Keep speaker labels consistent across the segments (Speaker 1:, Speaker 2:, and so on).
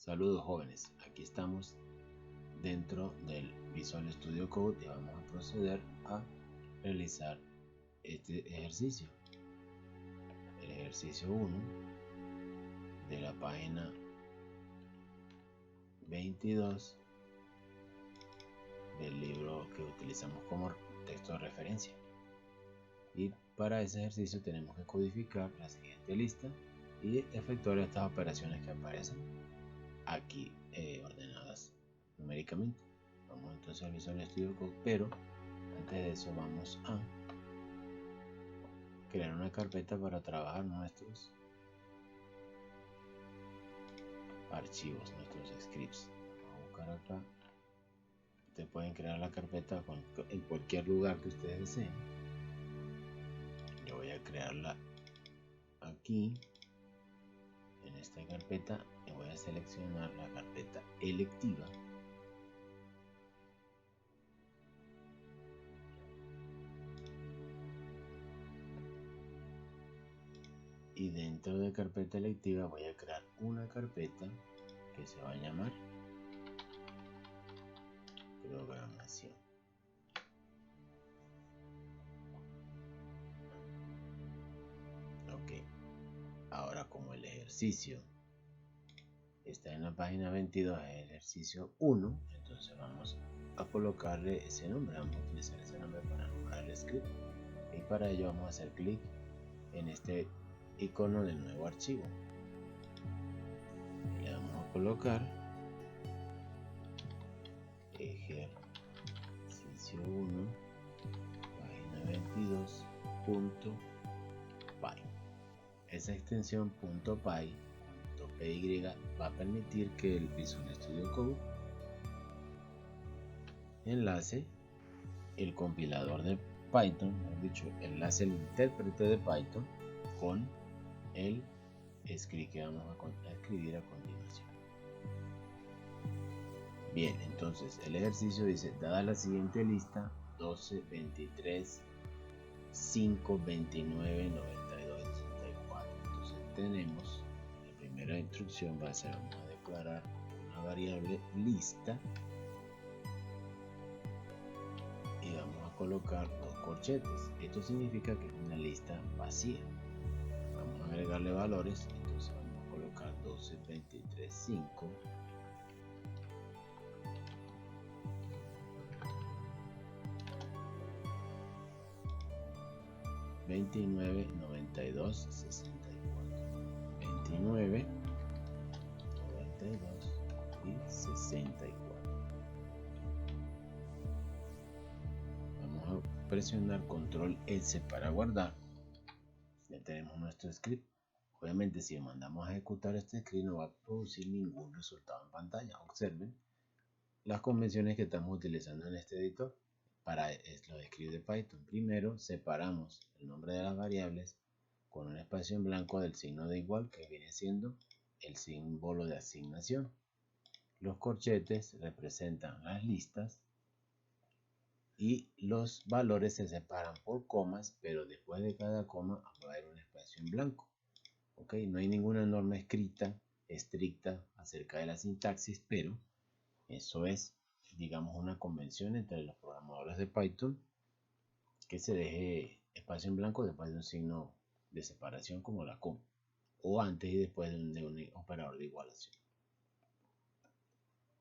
Speaker 1: Saludos jóvenes, aquí estamos dentro del Visual Studio Code y vamos a proceder a realizar este ejercicio. El ejercicio 1 de la página 22 del libro que utilizamos como texto de referencia. Y para ese ejercicio tenemos que codificar la siguiente lista y efectuar estas operaciones que aparecen aquí ordenadas numéricamente. Vamos entonces a Visual Studio Code, pero antes de eso vamos a crear una carpeta para trabajar nuestros archivos, nuestros scripts. Vamos a buscar acá. Ustedes pueden crear la carpeta en cualquier lugar que ustedes deseen. Yo voy a crearla aquí en esta carpeta y voy a seleccionar la carpeta electiva. Y dentro de carpeta electiva voy a crear una carpeta que se va a llamar programación. Ok, ahora como el ejercicio está en la página 22, el ejercicio 1, entonces vamos a colocarle ese nombre, vamos a utilizar ese nombre para nombrar el script. Y para ello vamos a hacer clic en este icono del nuevo archivo. Le vamos a colocar ejercicio 1, página 22.py. Esa extensión .py va a permitir que el Visual Studio Code enlace el compilador de Python, mejor dicho, enlace el intérprete de Python con el script que vamos a escribir a continuación. Bien, entonces el ejercicio dice: dada la siguiente lista 12, 23, 5, 29, 92, 64. Entonces tenemos la primera instrucción, va a ser: vamos a declarar una variable lista y vamos a colocar dos corchetes. Esto significa que es una lista vacía. Vamos a agregarle valores, entonces vamos a colocar 12, 23, 5. 29, 92, 64. 29, 92 y 64. Vamos a presionar control S para guardar. Ya tenemos nuestro script. Obviamente si mandamos a ejecutar este script no va a producir ningún resultado en pantalla. Observen las convenciones que estamos utilizando en este editor para los scripts de Python. Primero separamos el nombre de las variables con un espacio en blanco del signo de igual, que viene siendo el símbolo de asignación. Los corchetes representan las listas y los valores se separan por comas, pero después de cada coma va a haber un espacio en blanco. ¿Ok? No hay ninguna norma escrita estricta acerca de la sintaxis, pero eso es, digamos, una convención entre los programadores de Python, que se deje espacio en blanco después de un signo de separación como la coma, o antes y después de un operador de igualación.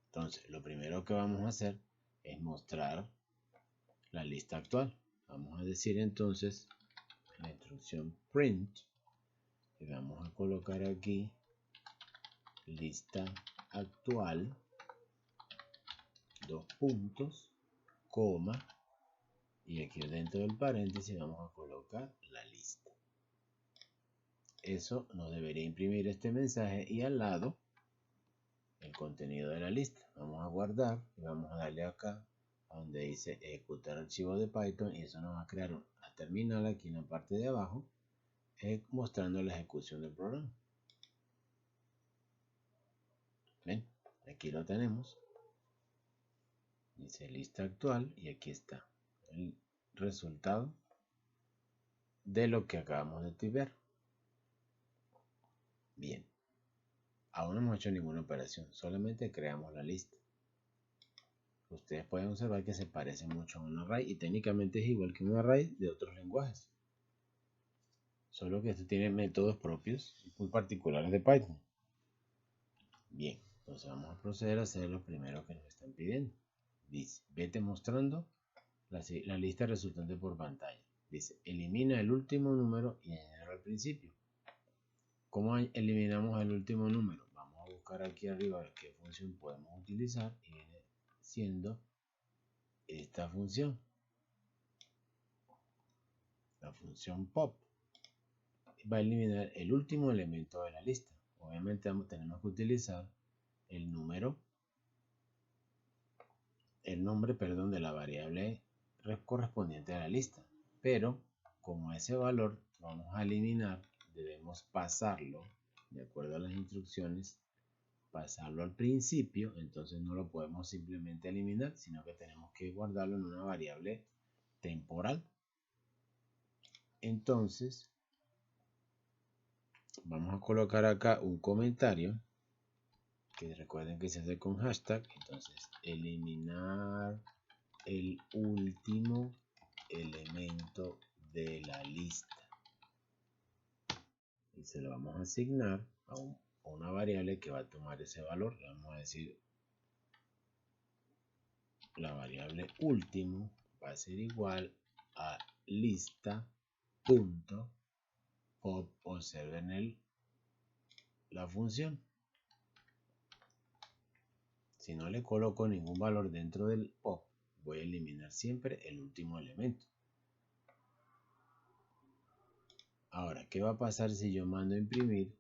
Speaker 1: Entonces, lo primero que vamos a hacer es mostrar la lista actual. Vamos a decir entonces la instrucción print y vamos a colocar aquí lista actual, dos puntos, coma, y aquí dentro del paréntesis vamos a colocar la lista. Eso nos debería imprimir este mensaje y al lado el contenido de la lista. Vamos a guardar y vamos a darle acá a donde dice ejecutar archivo de Python, y eso nos va a crear una terminal aquí en la parte de abajo mostrando la ejecución del programa. Ven, aquí lo tenemos, dice lista actual y aquí está el resultado de lo que acabamos de tipear. Bien, Aún no hemos hecho ninguna operación, solamente creamos la lista. Ustedes pueden observar que se parece mucho a un array y técnicamente es igual que un array de otros lenguajes. Solo que esto tiene métodos propios y muy particulares de Python. Bien, entonces vamos a proceder a hacer lo primero que nos están pidiendo. Dice, vete mostrando la lista resultante por pantalla. Dice, elimina el último número y añadirlo al principio. ¿Cómo eliminamos el último número? Vamos a buscar aquí arriba qué función podemos utilizar y viene siendo esta función, la función pop. Va a eliminar el último elemento de la lista. Obviamente tenemos que utilizar el nombre, de la variable correspondiente a la lista, pero como ese valor vamos a eliminar, debemos pasarlo de acuerdo a las instrucciones, pasarlo al principio. Entonces no lo podemos simplemente eliminar, sino que tenemos que guardarlo en una variable temporal. Entonces vamos a colocar acá un comentario que recuerden que se hace con hashtag. Entonces, eliminar el último elemento de la lista, y se lo vamos a asignar a una variable que va a tomar ese valor. Le vamos a decir, la variable último va a ser igual a lista.pop. Observen la función. Si no le coloco ningún valor dentro del pop, voy a eliminar siempre el último elemento. Ahora, ¿qué va a pasar si yo mando a imprimir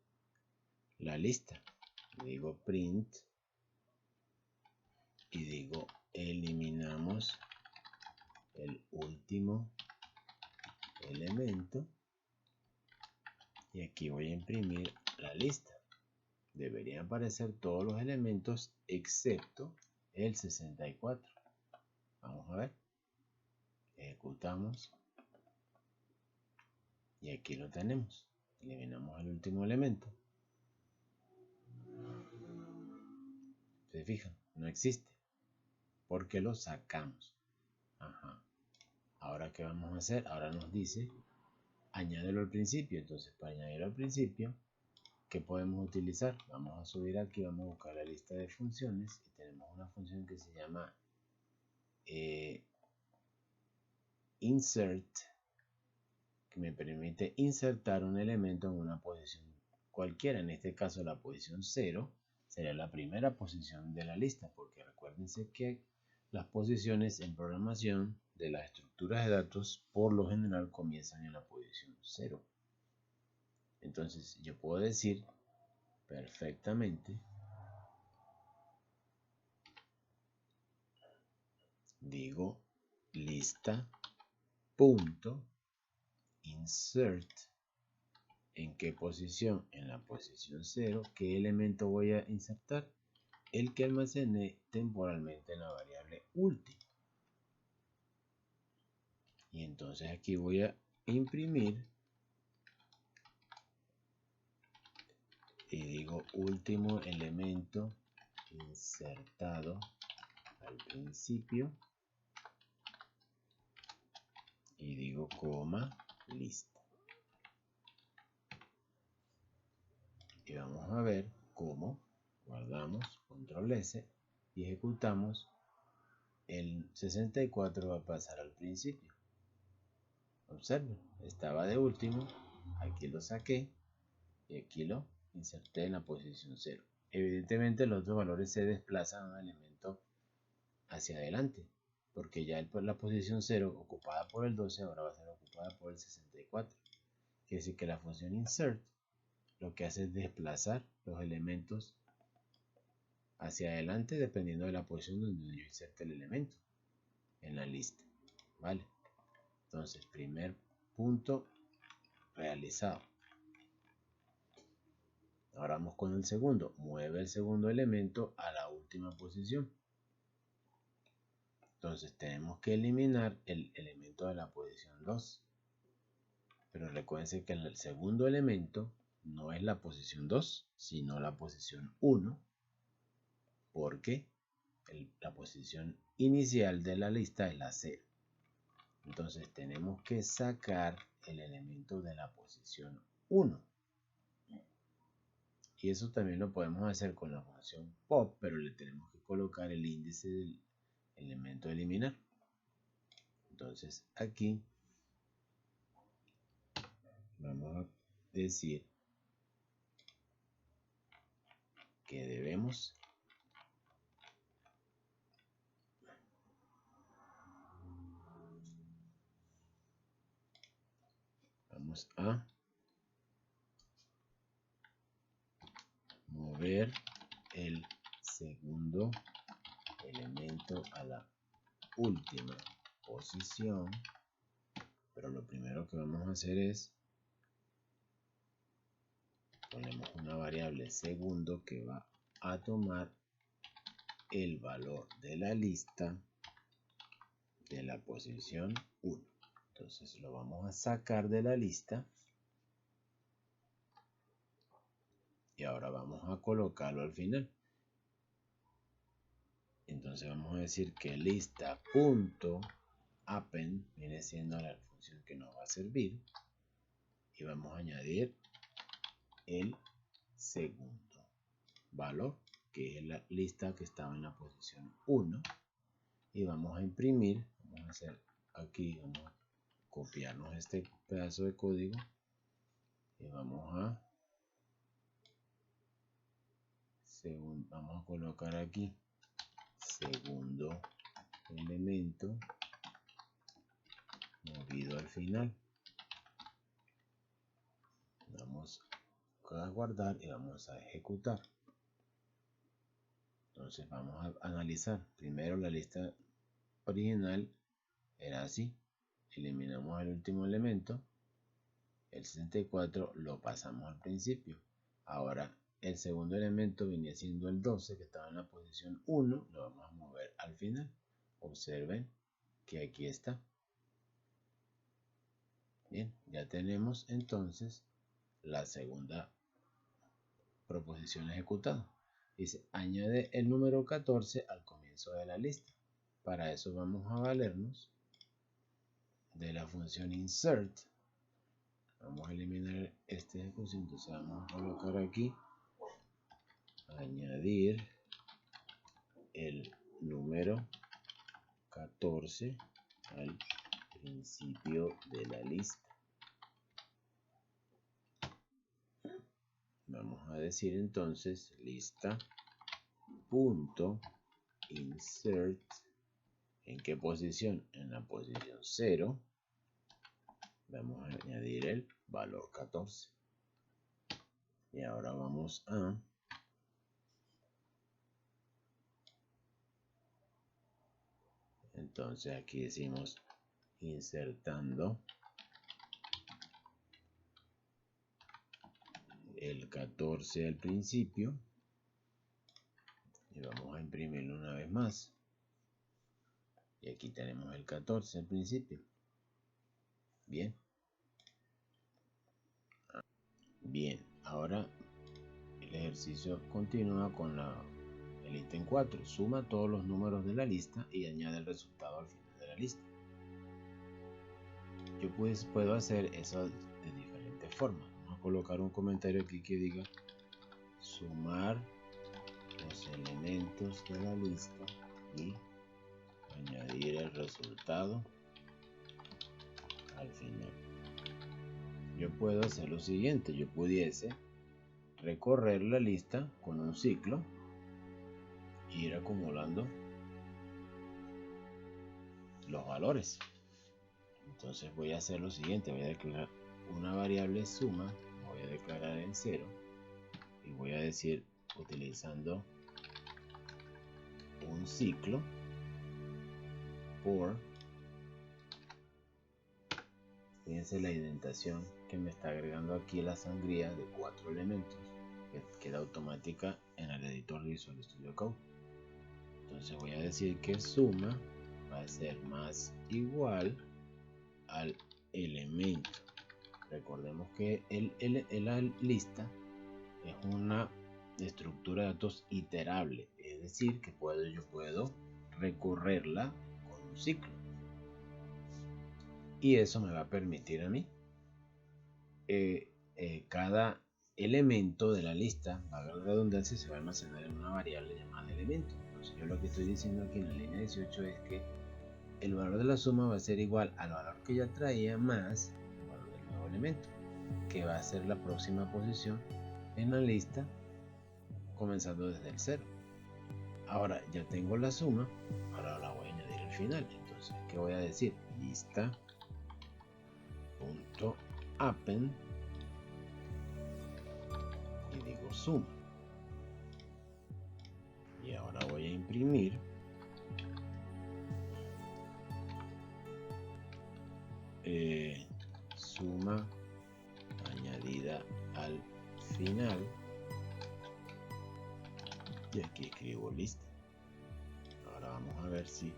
Speaker 1: la lista? Digo print y digo eliminamos el último elemento, y aquí voy a imprimir la lista. Deberían aparecer todos los elementos excepto el 64. Vamos a ver. Ejecutamos. Y aquí lo tenemos. Eliminamos el último elemento. ¿Se fijan? No existe. Porque lo sacamos. Ajá. Ahora, ¿qué vamos a hacer? Ahora nos dice, añádelo al principio. Entonces, para añadirlo al principio, ¿qué podemos utilizar? Vamos a subir aquí, vamos a buscar la lista de funciones y tenemos una función que se llama insert, que me permite insertar un elemento en una posición cualquiera. En este caso la posición 0 sería la primera posición de la lista, porque recuérdense que las posiciones en programación de las estructuras de datos por lo general comienzan en la posición 0. Entonces yo puedo decir perfectamente, digo lista punto insert. ¿En qué posición? En la posición 0. ¿Qué elemento voy a insertar? El que almacené temporalmente en la variable último. Y entonces aquí voy a imprimir y digo último elemento insertado al principio y digo coma lista. Y vamos a ver cómo guardamos, control S, y ejecutamos. El 64 va a pasar al principio. Observen, estaba de último, aquí lo saqué y aquí lo inserté en la posición 0. Evidentemente los otros valores se desplazan un elemento hacia adelante, porque ya la posición 0 ocupada por el 12 ahora va a ser ocupada por el 64. Quiere decir que la función insert lo que hace es desplazar los elementos hacia adelante dependiendo de la posición donde yo inserte el elemento en la lista. ¿Vale? Entonces, primer punto realizado. Ahora vamos con el segundo. Mueve el segundo elemento a la última posición. Entonces tenemos que eliminar el elemento de la posición 2. Pero recuerden que el segundo elemento no es la posición 2, sino la posición 1, porque la posición inicial de la lista es la 0. Entonces tenemos que sacar el elemento de la posición 1. Y eso también lo podemos hacer con la función pop, pero le tenemos que colocar el índice del elemento a eliminar. Entonces aquí vamos a decir que debemos vamos a mover el segundo elemento a la última posición, pero lo primero que vamos a hacer es ponemos una variable segundo que va a tomar el valor de la lista de la posición 1. Entonces lo vamos a sacar de la lista y ahora vamos a colocarlo al final. Entonces vamos a decir que lista.append viene siendo la función que nos va a servir y vamos a añadir el segundo valor, que es la lista que estaba en la posición 1, y vamos a imprimir. Vamos a hacer aquí, vamos a copiarnos este pedazo de código y vamos a colocar aquí segundo elemento movido al final. Vamos a guardar y vamos a ejecutar. Entonces vamos a analizar. Primero la lista original era así. Eliminamos el último elemento. El 64 lo pasamos al principio. Ahora el segundo elemento venía siendo el 12 que estaba en la posición 1. Lo vamos a mover al final. Observen que aquí está. Bien, ya tenemos entonces la segunda proposición ejecutada. Dice, añade el número 14 al comienzo de la lista. Para eso vamos a valernos de la función insert. Vamos a eliminar este ejecución, entonces vamos a colocar aquí, añadir el número 14 al principio de la lista. Vamos a decir entonces lista.insert. ¿En qué posición? En la posición 0. Vamos a añadir el valor 14. Y ahora vamos a entonces aquí decimos insertando el 14 al principio y vamos a imprimirlo una vez más. Y aquí tenemos el 14 al principio. Bien. Bien, ahora el ejercicio continúa con el ítem 4. Suma todos los números de la lista y añade el resultado al final de la lista. Yo puedo hacer eso de diferentes formas. Vamos a colocar un comentario aquí que diga sumar los elementos de la lista y añadir el resultado al final. Yo puedo hacer lo siguiente. Yo pudiese recorrer la lista con un ciclo e ir acumulando los valores. Entonces voy a hacer lo siguiente. Voy a declarar una variable suma. Voy a declarar en 0 y voy a decir utilizando un ciclo for. Fíjense la indentación que me está agregando aquí la sangría de 4 elementos que queda automática en el editor de Visual Studio Code. Entonces voy a decir que suma va a ser más igual al elemento Recordemos que la lista es una estructura de datos iterable, es decir, que yo puedo recorrerla con un ciclo. Y eso me va a permitir a mí cada elemento de la lista, valga la redundancia, se va a almacenar en una variable llamada elemento. Entonces yo lo que estoy diciendo aquí en la línea 18 es que el valor de la suma va a ser igual al valor que ya traía más el valor del nuevo elemento, que va a ser la próxima posición en la lista comenzando desde el 0. Ahora ya tengo la suma, ahora la voy a añadir al final. Entonces, ¿qué voy a decir? Lista.append y digo suma. Y ahora voy a imprimir suma añadida al final. Y aquí escribo lista. Ahora vamos a ver si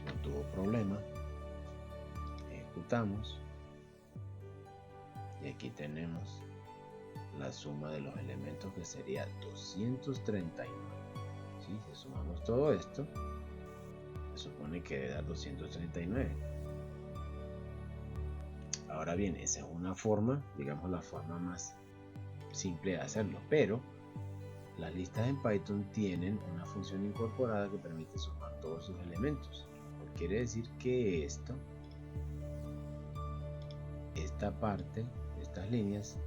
Speaker 1: no tuvo problema. Ejecutamos. Y aquí tenemos la suma de los elementos, que sería 239. ¿Sí? Si sumamos todo esto, se supone que da 239. Ahora bien, esa es una forma, digamos la forma más simple de hacerlo, pero las listas en Python tienen una función incorporada que permite sumar todos sus elementos. Lo que quiere decir que esta parte, estas líneas,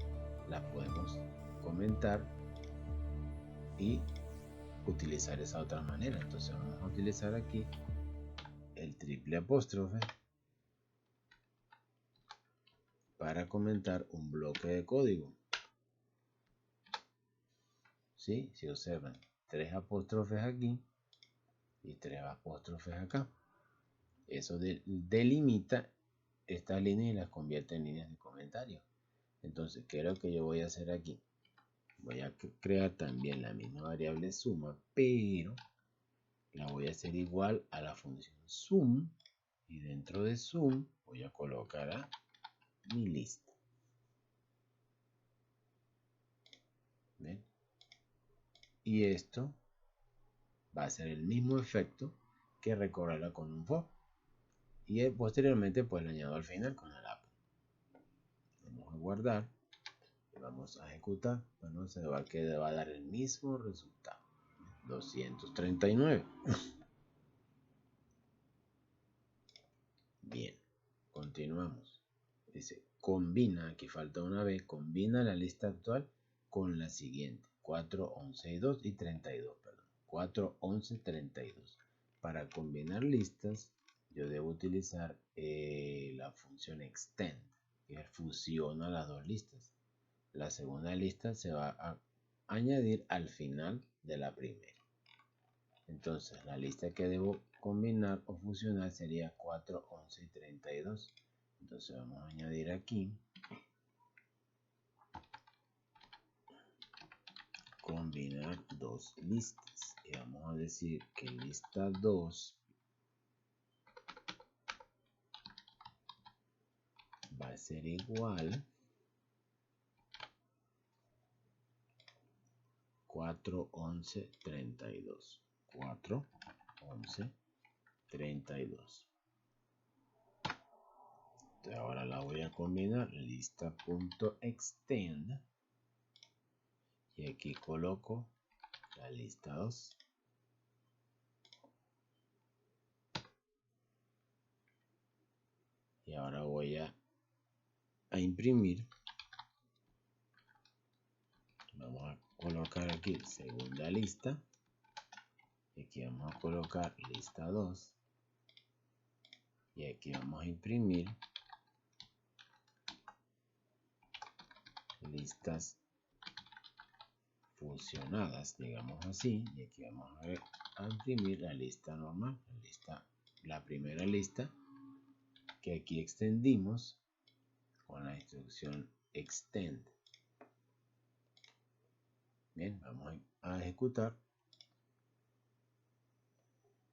Speaker 1: las podemos comentar y utilizar esa otra manera. Entonces vamos a utilizar aquí el triple apóstrofe para comentar un bloque de código. ¿Sí? Si observan, 3 apóstrofes aquí y 3 apóstrofes acá. Eso delimita estas líneas y las convierte en líneas de comentario. Entonces, ¿qué es lo que yo voy a hacer aquí? Voy a crear también la misma variable suma, pero la voy a hacer igual a la función sum, y dentro de sum voy a colocar a mi lista. ¿Ven? Y esto va a ser el mismo efecto que recorrerla con un for. Y posteriormente pues lo añado al final con el append. Vamos a guardar y vamos a ejecutar. Bueno, se va a dar el mismo resultado, 239. Bien, continuamos. Dice combina, aquí falta una B, combina la lista actual con la siguiente: 4, 11 y 2 y 32, perdón, 4, 11, 32. Para combinar listas yo debo utilizar la función extend, que fusiona las dos listas. La segunda lista se va a añadir al final de la primera. Entonces la lista que debo combinar o fusionar sería 4, 11 y 32. Entonces vamos a añadir aquí combinar dos listas. Y vamos a decir que lista 2 va a ser igual 4, 11, 32. 4, 11, 32. Entonces ahora la voy a combinar, lista.extend, y aquí coloco la lista 2. Y ahora voy a imprimir. Vamos a colocar aquí segunda lista. Y aquí vamos a colocar lista 2. Y aquí vamos a imprimir listas fusionadas, digamos así. Y aquí vamos a imprimir la lista normal, la primera lista, que aquí extendimos con la instrucción extend. Bien, vamos a ejecutar.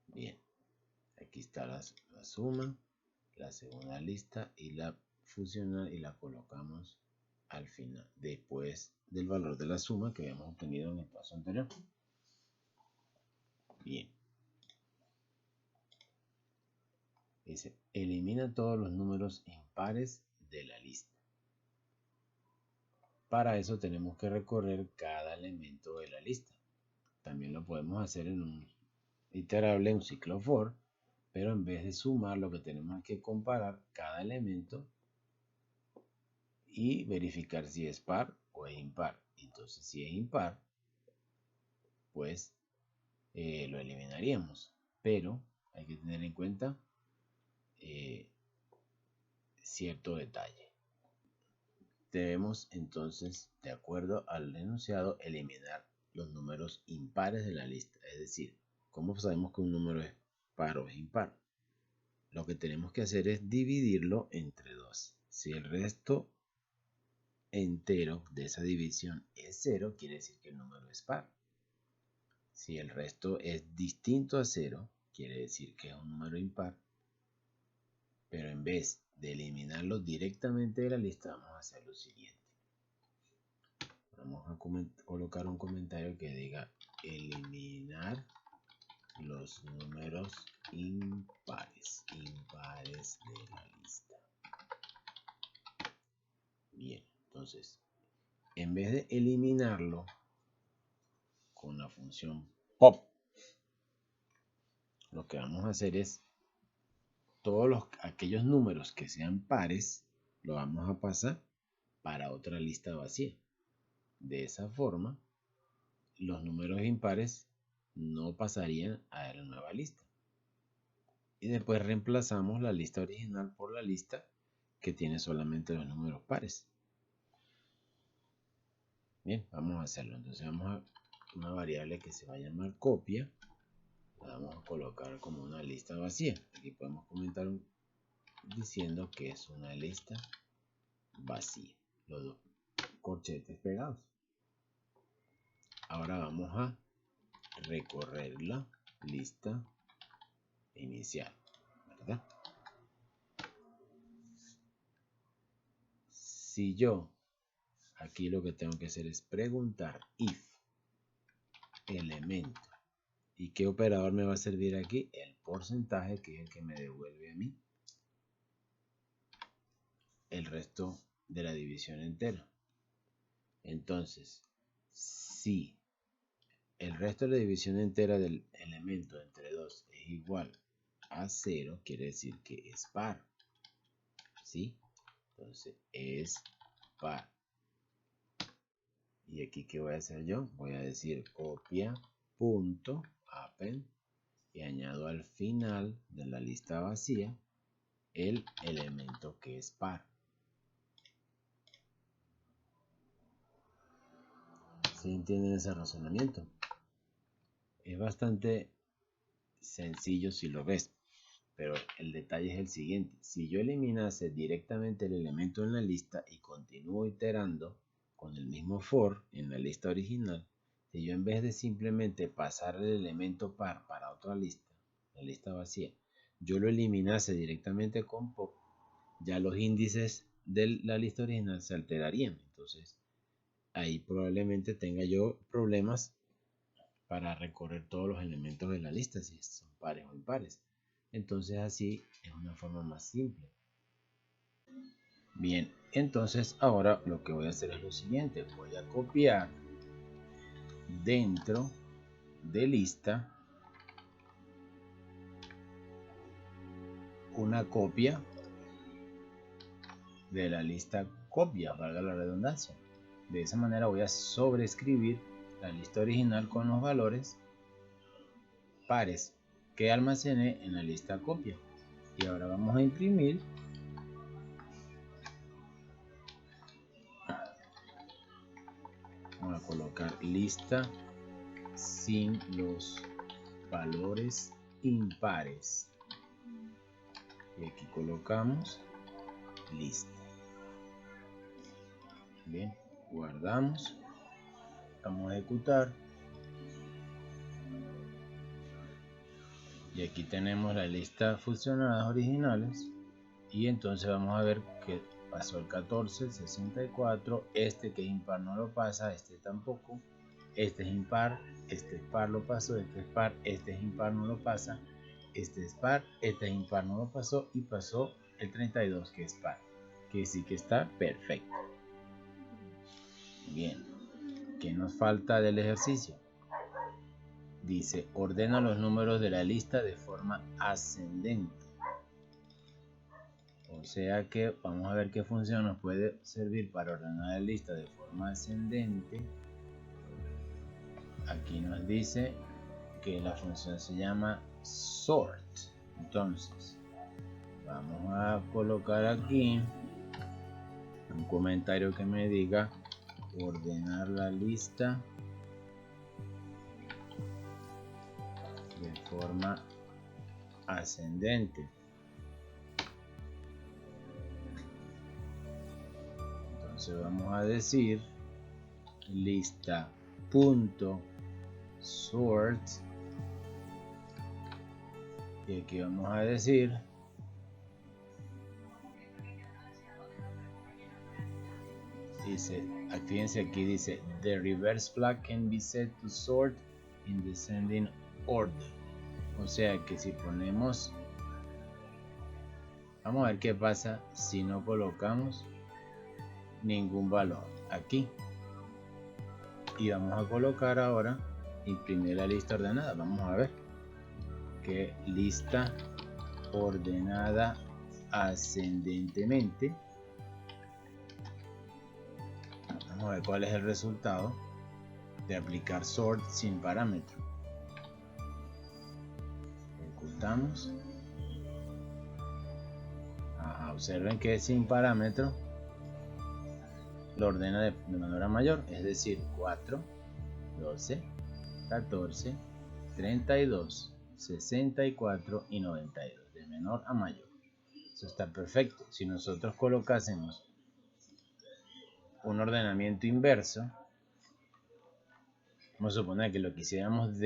Speaker 1: Bien, aquí está la suma, la segunda lista y la fusionar y la colocamos al final, después del valor de la suma que habíamos obtenido en el paso anterior. Bien. Dice, elimina todos los números impares de la lista. Para eso tenemos que recorrer cada elemento de la lista. También lo podemos hacer en un iterable, un ciclo for, pero en vez de sumar, lo que tenemos es que comparar cada elemento y verificar si es par o es impar. Entonces, si es impar, pues lo eliminaríamos. Pero hay que tener en cuenta cierto detalle. Debemos entonces, de acuerdo al enunciado, eliminar los números impares de la lista. Es decir, ¿cómo sabemos que un número es par o es impar? Lo que tenemos que hacer es dividirlo entre 2. Si el resto entero de esa división es 0, quiere decir que el número es par. Si el resto es distinto a 0, quiere decir que es un número impar. Pero en vez de eliminarlo directamente de la lista, vamos a hacer lo siguiente. Vamos a colocar un comentario que diga eliminar los números impares de la lista. Bien, entonces, en vez de eliminarlo con la función pop, lo que vamos a hacer es todos aquellos números que sean pares, lo vamos a pasar para otra lista vacía. De esa forma, los números impares no pasarían a la nueva lista. Y después reemplazamos la lista original por la lista que tiene solamente los números pares. Bien, vamos a hacerlo. Entonces vamos a una variable que se va a llamar copia. La vamos a colocar como una lista vacía. Aquí podemos comentar diciendo que es una lista vacía. Los dos corchetes pegados. Ahora vamos a recorrer la lista inicial, ¿verdad? Si yo aquí lo que tengo que hacer es preguntar if elemento. ¿Y qué operador me va a servir aquí? El porcentaje, que es el que me devuelve a mí el resto de la división entera. Entonces, si el resto de la división entera del elemento entre 2 es igual a 0, quiere decir que es par. ¿Sí? Entonces, es par. Y aquí, ¿qué voy a hacer yo? Voy a decir copia.append y añado al final de la lista vacía el elemento que es par. ¿Sí entienden ese razonamiento? Es bastante sencillo si lo ves, pero el detalle es el siguiente. Si yo eliminase directamente el elemento en la lista y continúo iterando con el mismo for en la lista original, si yo en vez de simplemente pasar el elemento par para otra lista, la lista vacía, yo lo eliminase directamente con pop, ya los índices de la lista original se alterarían. Entonces, ahí probablemente tenga yo problemas para recorrer todos los elementos de la lista, si son pares o impares. Entonces así es una forma más simple. Bien, entonces ahora lo que voy a hacer es lo siguiente. Voy a copiar dentro de lista una copia de la lista copia, valga la redundancia. De esa manera voy a sobreescribir la lista original con los valores pares que almacené en la lista copia. Y ahora vamos a imprimir. Vamos a colocar lista sin los valores impares. Y aquí colocamos lista. Bien, guardamos. Vamos a ejecutar. Y aquí tenemos la lista fusionadas originales. Y entonces vamos a ver que pasó el 14, el 64, este que es impar no lo pasa, este tampoco, este es impar, este es par lo pasó, este es par, este es impar no lo pasa, este es par, este es impar no lo pasó y pasó el 32 que es par, que sí que está perfecto. Bien, ¿qué nos falta del ejercicio? Dice, ordena los números de la lista de forma ascendente. O sea que vamos a ver qué función nos puede servir para ordenar la lista de forma ascendente. Aquí nos dice que la función se llama sort. Entonces, vamos a colocar aquí un comentario que me diga ordenar la lista de forma ascendente. Entonces vamos a decir lista punto sort y aquí vamos a decir dice, fíjense aquí dice the reverse flag can be set to sort in descending order. O sea que si ponemos, vamos a ver qué pasa si no colocamos ningún valor aquí y vamos a colocar ahora imprimir la lista ordenada. Vamos a ver que lista ordenada ascendentemente. Vamos a ver cuál es el resultado de aplicar sort sin parámetro. Ejecutamos. Observen que sin parámetro lo ordena de manera mayor, es decir, 4, 12, 14, 32, 64 y 92, de menor a mayor. Eso está perfecto. Si nosotros colocásemos un ordenamiento inverso, vamos a suponer que lo quisiéramos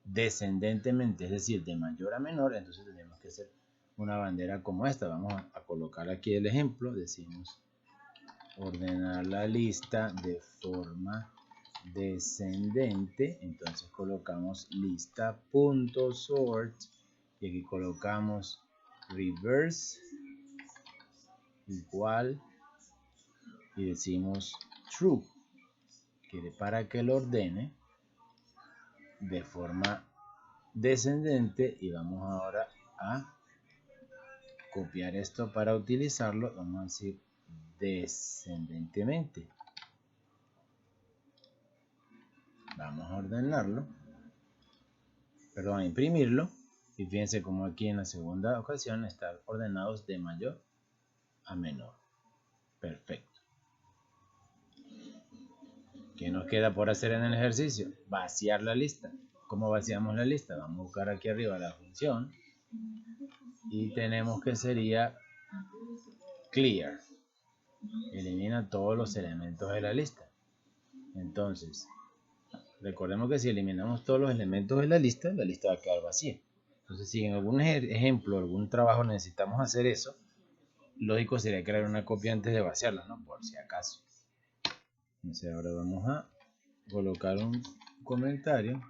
Speaker 1: descendentemente, es decir, de mayor a menor, entonces tenemos que hacer una bandera como esta. Vamos a colocar aquí el ejemplo, decimos ordenar la lista de forma descendente, entonces colocamos lista.sort y aquí colocamos reverse igual y decimos true, que para que lo ordene de forma descendente. Y vamos ahora a copiar esto para utilizarlo, vamos a decir descendentemente. Vamos a ordenarlo, perdón, a imprimirlo, y fíjense como aquí en la segunda ocasión están ordenados de mayor a menor. Perfecto. ¿Qué nos queda por hacer en el ejercicio? Vaciar la lista. ¿Cómo vaciamos la lista? Vamos a buscar aquí arriba la función y tenemos que sería clear. Elimina todos los elementos de la lista. Entonces, recordemos que si eliminamos todos los elementos de la lista va a quedar vacía. Entonces, si en algún ejemplo, algún trabajo necesitamos hacer eso, lógico sería crear una copia antes de vaciarla, ¿no? Por si acaso. Entonces, ahora vamos a colocar un comentario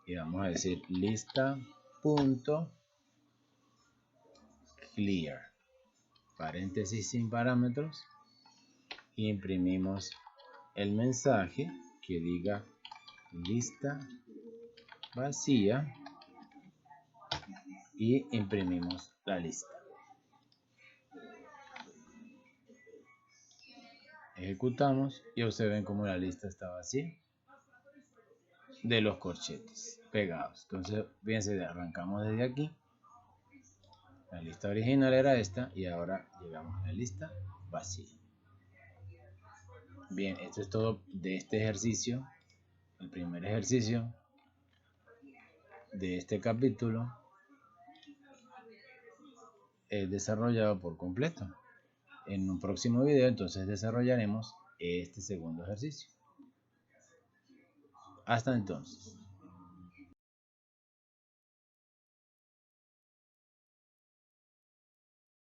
Speaker 1: y vamos a decir lista.clear, paréntesis sin parámetros, y imprimimos el mensaje que diga lista vacía y imprimimos la lista. Ejecutamos y observen cómo la lista está vacía de los corchetes pegados. Entonces, fíjense, arrancamos desde aquí. La lista original era esta y ahora llegamos a la lista vacía. Bien, esto es todo de este ejercicio, el primer ejercicio de este capítulo es desarrollado por completo. En un próximo video entonces desarrollaremos este segundo ejercicio. Hasta entonces.